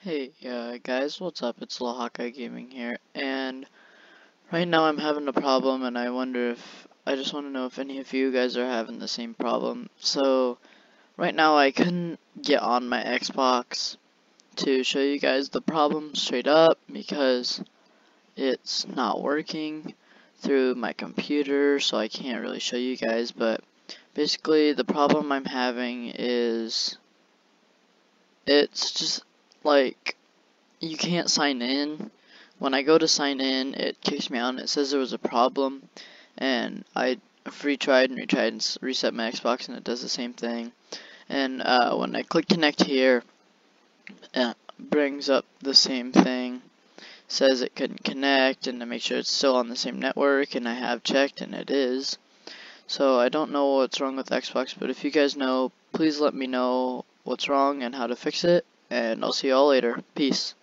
Hey guys, what's up? It's Lil Hawkeye Gaming here, and right now I'm having a problem, and I just want to know if any of you guys are having the same problem. So right now I couldn't get on my Xbox to show you guys the problem straight up because it's not working through my computer, so I can't really show you guys. But basically the problem I'm having is it's just like you can't sign in. When I go to sign in, it kicks me out and it says there was a problem, and I retried and retried and reset my Xbox and it does the same thing. And when I click connect here, it brings up the same thing, says it couldn't connect, and to make sure it's still on the same network, and I have checked and it is. So I don't know what's wrong with Xbox, but if you guys know, please let me know what's wrong and how to fix it, and I'll see y'all later. Peace.